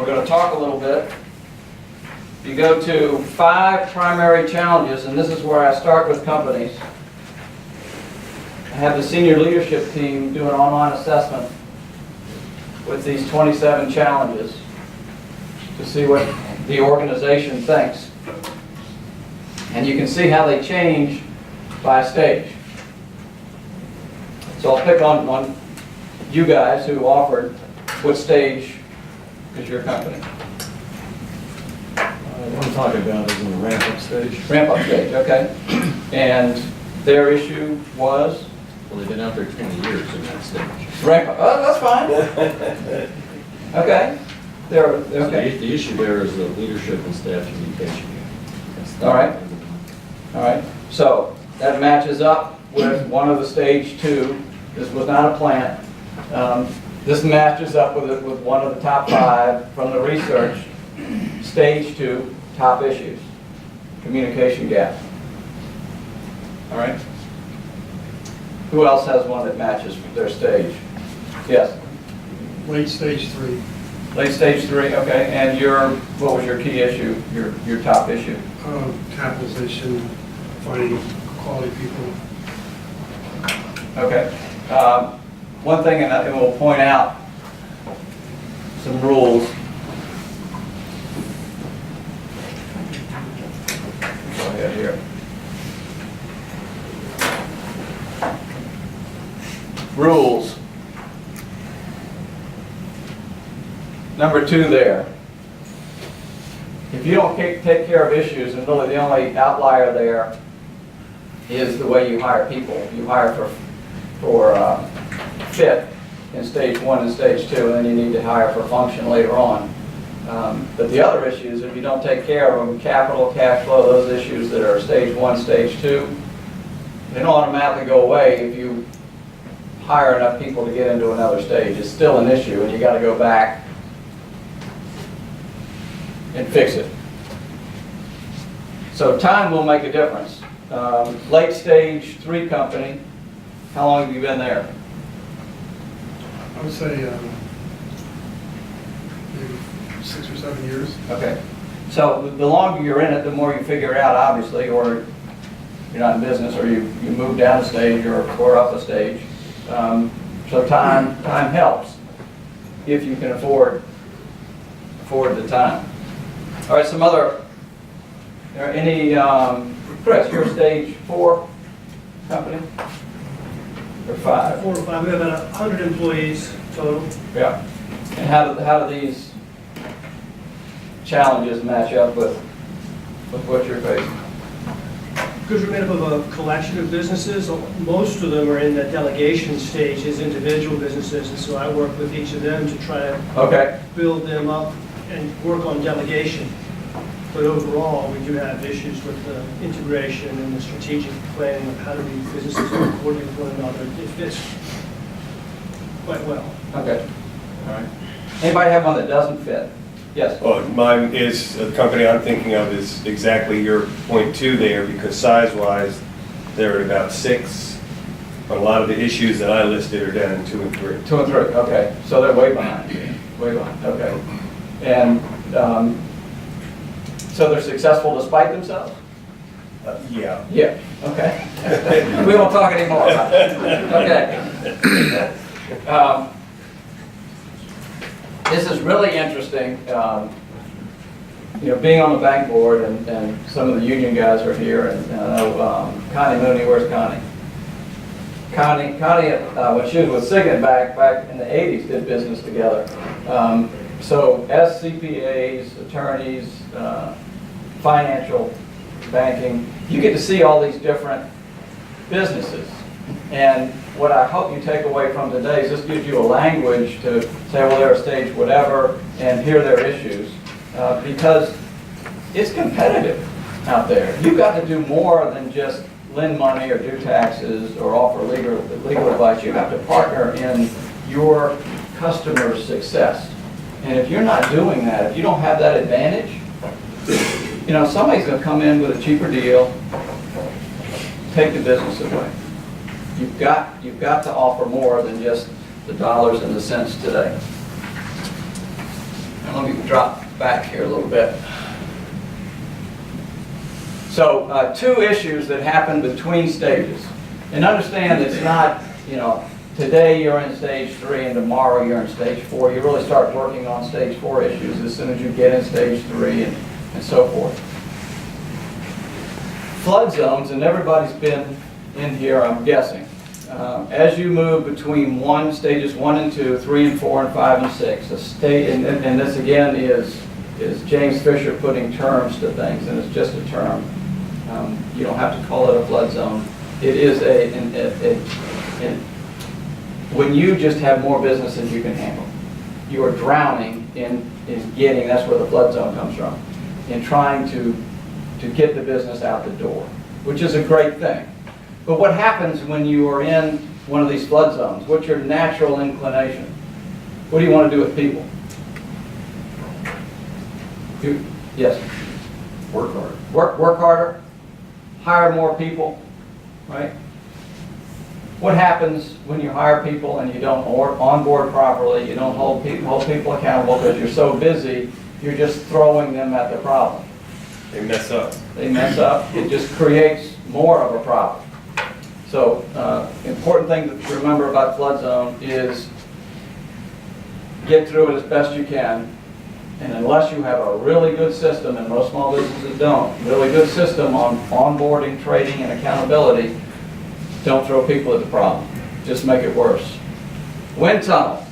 we're going to talk a little bit. You go to 5 primary challenges, and this is where I start with companies. I have the senior leadership team do an online assessment with these 27 challenges to see what the organization thinks. And you can see how they change by stage. So I'll pick on you guys who offered. What stage is your company? What I'm talking about is in the ramp-up stage. Ramp-up stage, okay. And their issue was? Well, they've been out there 20 years in that stage. Ramp-up, oh, that's fine. Okay. So Okay. the issue there is the leadership and staff communication. All right. All right. So that matches up with one of the stage 2. This was not a plant. This matches up with one of the top 5 from the research. Stage 2, top issues. Communication gap. All right. Who else has one that matches their stage? Yes. Late stage 3. Late stage 3, okay. And what was your key issue, your top issue? Capitalization, finding quality people. Okay. One thing, and we'll point out some rules. Go ahead here. Rules. Number 2 there. If you don't take care of issues, and really the only outlier there is the way you hire people. You hire for fit in stage 1 and stage 2, and then you need to hire for function later on. But the other issues, if you don't take care of them, capital, cash flow, those issues that are stage 1, stage 2, they don't automatically go away if you hire enough people to get into another stage. It's still an issue, and you got to go back and fix it. So time will make a difference. Late stage 3 company, how long have you been there? I would say maybe 6 or 7 years. Okay. So the longer you're in it, the more you figure it out, obviously, or you're not in business, or you move down a stage or up a stage. So time helps if you can afford the time. All right, some other. Are any Chris? Your stage 4 company or 5? 4 or 5. We have about 100 employees total. Yeah. And how do these challenges match up with what you're facing? Because we're made up of a collection of businesses. Most of them are in the delegation stage as individual businesses, and so I work with each of them to try to build them up and work on delegation. But overall, we do have issues with the integration and the strategic planning of how do these businesses coordinate with one another. It fits quite well. Okay. All right. Anybody have one that doesn't fit? Yes. Well, mine is, the company I'm thinking of is exactly your point 2 there, because size-wise, they're at about 6. But a lot of the issues that I listed are down in 2 and 3. 2 and 3. Okay. So they're way behind. Way behind. Okay. And so they're successful despite themselves? Yeah. Yeah. Okay. We won't talk anymore about it. Okay. This is really interesting. Being on the bank board, and some of the union guys are here, and I know Connie Mooney. Where's Connie? Connie, when she was with Signet back in the 80s, did business together. So as CPAs, attorneys, financial banking, you get to see all these different businesses. And what I hope you take away from today is this gives you a language to say, well, they're a stage whatever, and here are their issues. Because it's competitive out there. You've got to do more than just lend money or do taxes or offer legal advice. You have to partner in your customer's success. And if you're not doing that, if you don't have that advantage, somebody's going to come in with a cheaper deal, take the business away. You've got to offer more than just the dollars and the cents today. And let me drop back here a little bit. So, two issues that happen between stages. And understand it's not, today you're in stage 3 and tomorrow you're in stage 4. You really start working on stage 4 issues as soon as you get in stage 3 and so forth. Flood zones, and everybody's been in here, I'm guessing. As you move between stages 1 and 2, 3 and 4 and 5 and 6, and this again is James Fisher putting terms to things, and it's just a term. You don't have to call it a flood zone. It is when you just have more business than you can handle. You are drowning in getting, that's where the flood zone comes from, in trying to get the business out the door, which is a great thing. But what happens when you are in one of these flood zones? What's your natural inclination? What do you want to do with people? Yes? Work hard. Work harder, hire more people, right? What happens when you hire people and you don't onboard properly, you don't hold people accountable because you're so busy, you're just throwing them at the problem. They mess up. They mess up, it just creates more of a problem. So, important thing to remember about flood zone is get through it as best you can. And unless you have a really good system, and most small businesses don't, really good system on onboarding, training, and accountability, don't throw people at the problem. Just make it worse. Wind tunnel.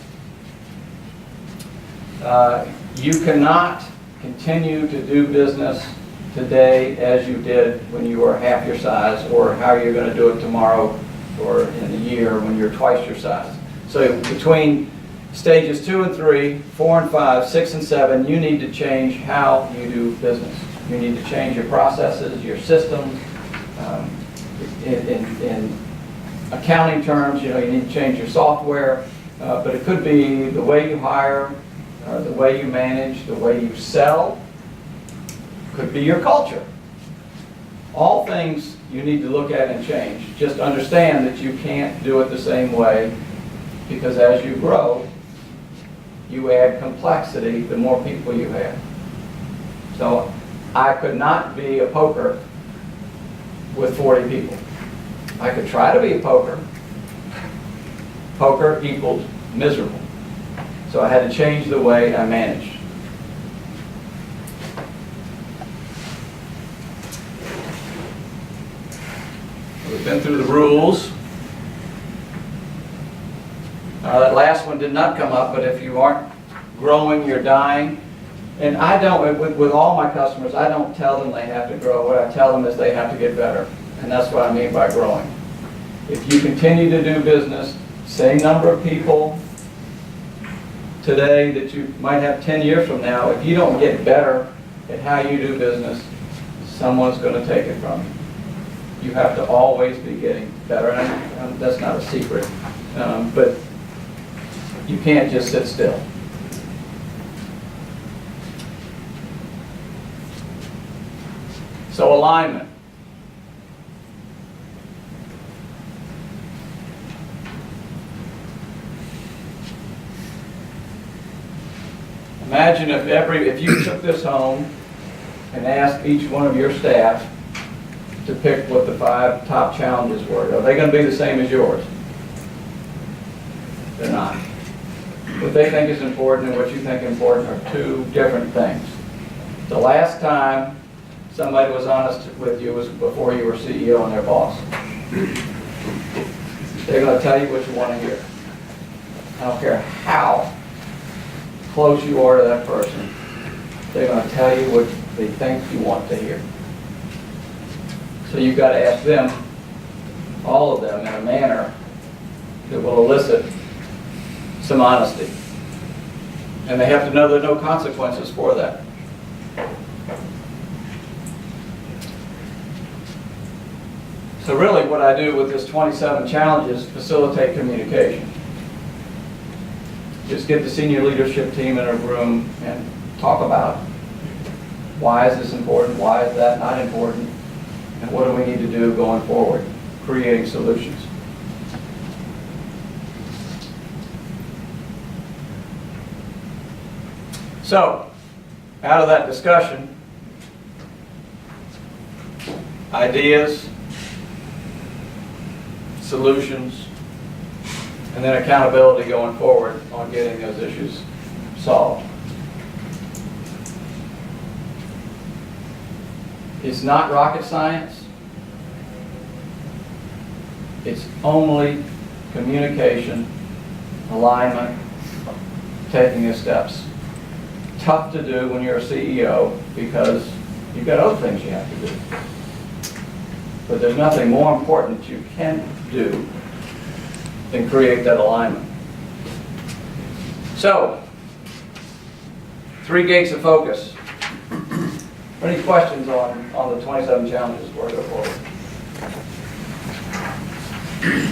You cannot continue to do business today as you did when you were half your size, or how you're going to do it tomorrow or in a year when you're twice your size. So between stages 2 and 3, 4 and 5, 6 and 7, you need to change how you do business. You need to change your processes, your systems. In accounting terms, you need to change your software, but it could be the way you hire, the way you manage, the way you sell. Could be your culture. All things you need to look at and change. Just understand that you can't do it the same way, because as you grow, you add complexity the more people you have. So I could not be a poker with 40 people. I could try to be a poker. Poker equals miserable. So I had to change the way I managed. We've been through the rules. That last one did not come up, but if you aren't growing, you're dying. And I don't, with all my customers, I don't tell them they have to grow. What I tell them is they have to get better. And that's what I mean by growing. If you continue to do business, same number of people today that you might have 10 years from now, if you don't get better at how you do business, someone's going to take it from you. You have to always be getting better, and that's not a secret, but you can't just sit still. So alignment. Imagine if you took this home and asked each one of your staff to pick what the 5 top challenges were. Are they going to be the same as yours? They're not. What they think is important and what you think is important are two different things. The last time somebody was honest with you was before you were CEO and their boss. They're going to tell you what you want to hear. I don't care how close you are to that person. They're going to tell you what they think you want to hear. So you've got to ask them, all of them, in a manner that will elicit some honesty. And they have to know there are no consequences for that. So really what I do with this 27 challenges is facilitate communication. Just get the senior leadership team in a room and talk about why is this important, why is that not important, and what do we need to do going forward, creating solutions. So, out of that discussion, ideas, solutions, and then accountability going forward on getting those issues solved. It's not rocket science. It's only communication, alignment, taking the steps. Tough to do when you're a CEO because you've got other things you have to do. But there's nothing more important you can do than create that alignment. So, 3 gates of focus. Any questions on the 27 challenges before I go forward?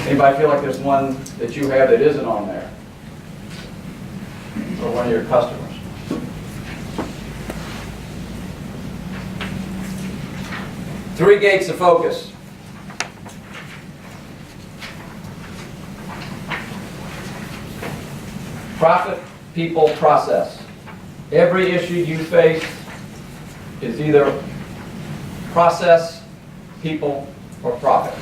Anybody feel like there's one that you have that isn't on there? Or one of your customers? Three gates of focus. Profit, people, process. Every issue you face is either process, people, or profit.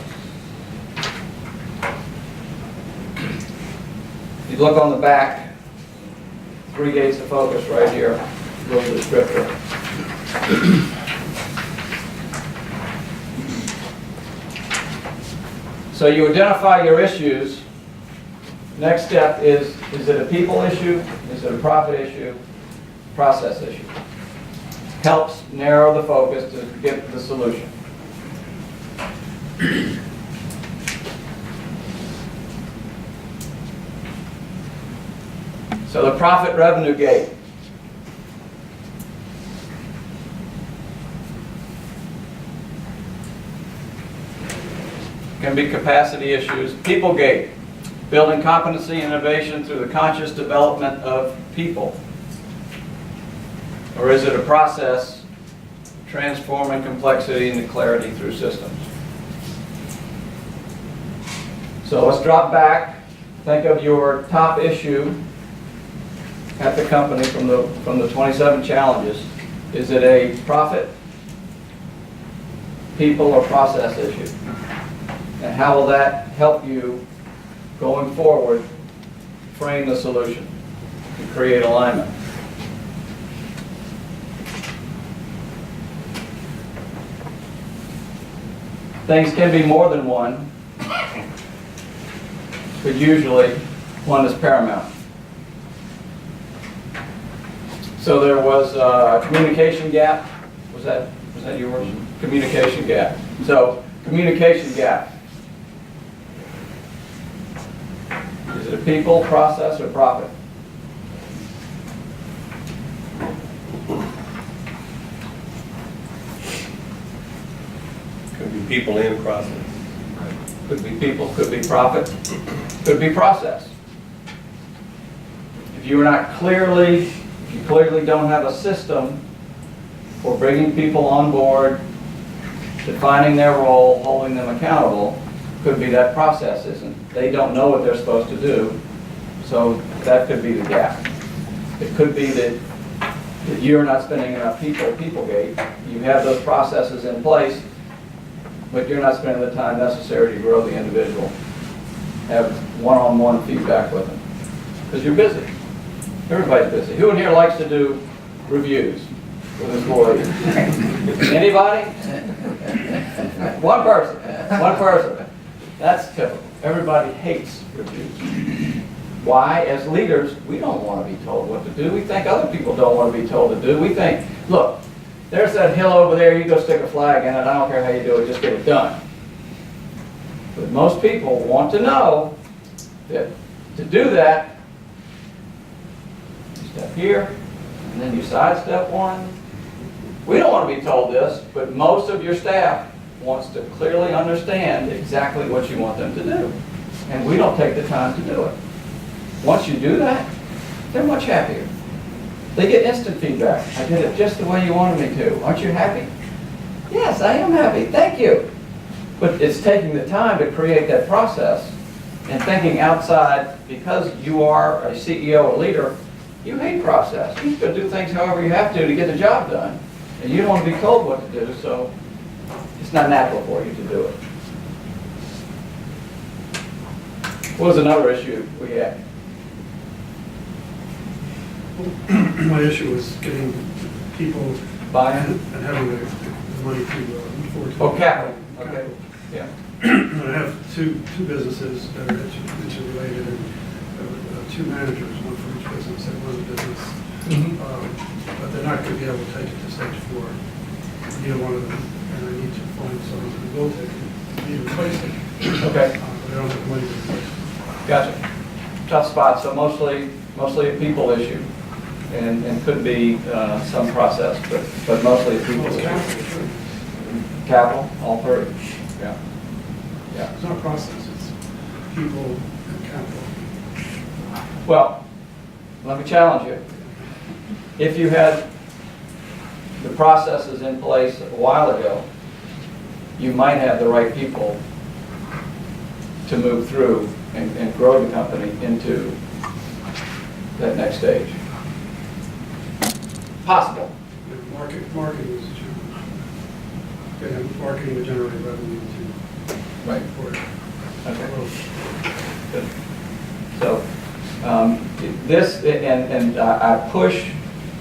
If you look on the back, 3 gates of focus right here, little descriptor. So you identify your issues. Next step is it a people issue? Is it a profit issue? Process issue. Helps narrow the focus to get to the solution. So the profit revenue gate. Can be capacity issues. People gate. Building competency and innovation through the conscious development of people. Or is it a process transforming complexity into clarity through systems? So let's drop back. Think of your top issue at the company from the 27 challenges. Is it a profit, people, or process issue? And how will that help you going forward frame the solution and create alignment? Things can be more than one, but usually one is paramount. So there was a communication gap. Was that yours? Communication gap. So communication gap. Is it a people, process, or profit? Could be people and process. Could be people, could be profit, could be process. If you clearly don't have a system for bringing people on board, defining their role, holding them accountable, could be that process isn't. They don't know what they're supposed to do, so that could be the gap. It could be that you're not spending enough people-gate. You have those processes in place, but you're not spending the time necessary to grow the individual. Have one-on-one feedback with them. Because you're busy. Everybody's busy. Who in here likes to do reviews with employees? Anybody? One person. That's typical. Everybody hates reviews. Why? As leaders, we don't want to be told what to do. We think other people don't want to be told to do. We think, look, there's that hill over there, you go stick a flag in it, I don't care how you do it, just get it done. But most people want to know that to do that, you step here, and then you sidestep one. We don't want to be told this, but most of your staff wants to clearly understand exactly what you want them to do. And we don't take the time to do it. Once you do that, they're much happier. They get instant feedback. I did it just the way you wanted me to. Aren't you happy? Yes, I am happy. Thank you. But it's taking the time to create that process and thinking outside, because you are a CEO, a leader, You hate process. You're going to do things however you have to get the job done. And you don't want to be told what to do, so it's not natural for you to do it. What was another issue we had? My issue was getting people Buy-in? and having the money to afford to. Oh, capital, okay, yeah. And I have two businesses that are interrelated, and two managers, one for each business and one business. But they're not going to be able to take it to stage 4, either one of them, and I need to find someone who will take it, be replaced it. Okay, But I don't have the money to replace it. gotcha. Tough spot, so mostly a people issue, and could be some process, but mostly a people Well, it's issue. capital, sure. Capital, all three, yeah. Yeah. It's not a process, it's people and capital. Well, let me challenge you. If you had the processes in place a while ago, you might have the right people to move through and grow the company into that next stage. Possible. And marketing is a challenge. And marketing to generate revenue to Right. support Okay. growth. Good. So, this, and I push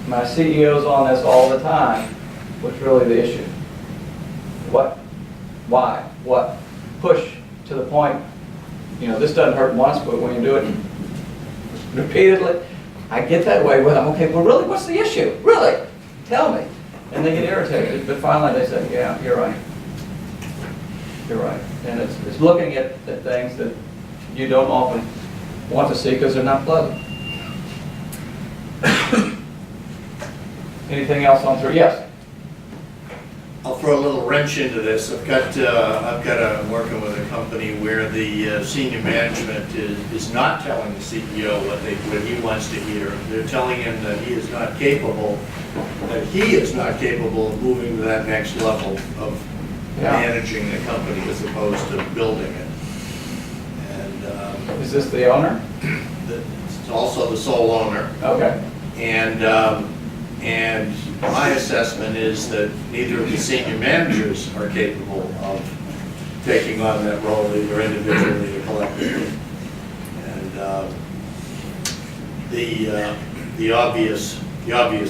my CEOs on this all the time, what's really the issue? What, why, what? Push to the point, this doesn't hurt once, but when you do it repeatedly, I get that way with them. Okay, well, really, what's the issue? Really? Tell me. And they get irritated, but finally they say, yeah, you're right. You're right. And it's looking at things that you don't often want to see because they're not pleasant. Anything else on through? Yes? I'll throw a little wrench into this. I'm working with a company where the senior management is not telling the CEO what he wants to hear. They're telling him that he is not capable of moving to that next level of managing the company as opposed to building it. And Is this the owner? it's also the sole owner. Okay. And my assessment is that neither of the senior managers are capable of taking on that role, either individually or collectively. And the obvious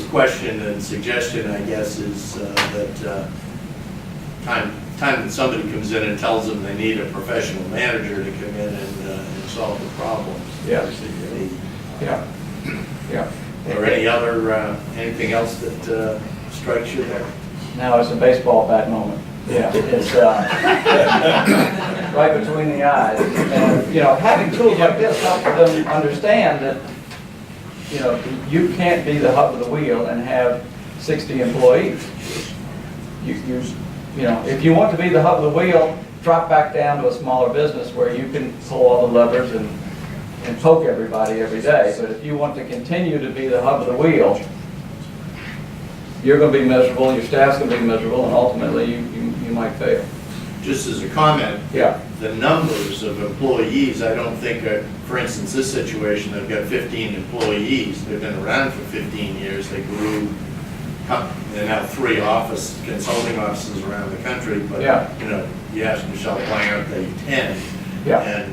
question and suggestion, I guess, is that time that somebody comes in and tells them they need a professional manager to come in and solve the problems. Yeah. Yeah. Yeah. Or anything else that strikes you there? Now it's a baseball bat moment. Yeah, it's right between the eyes. And, having tools like this helps them understand that, you can't be the hub of the wheel and have 60 employees. If you want to be the hub of the wheel, drop back down to a smaller business where you can pull all the levers and poke everybody every day. But if you want to continue to be the hub of the wheel, you're going to be miserable, your staff's going to be miserable, and ultimately you might fail. Just as a comment, Yeah. the numbers of employees, I don't think, for instance, this situation, they've got 15 employees. They've been around for 15 years. They grew, they're now 3 consulting offices around the country. But, Yeah. you ask Michelle, why aren't they 10? Yeah.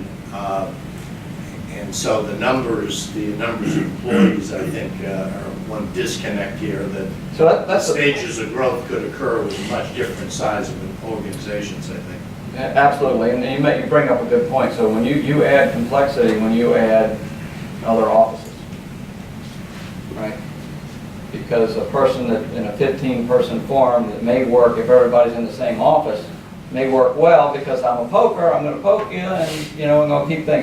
And so the numbers of employees, I think, are one disconnect here, that So that's stages of growth could occur with much different size of organizations, I think. absolutely, and you bring up a good point. So when you add complexity, when you add other offices, right? Because a person that in a 15-person firm that may work if everybody's in the same office may work well because I'm a poker. I'm going to poke you, and I'm going to keep things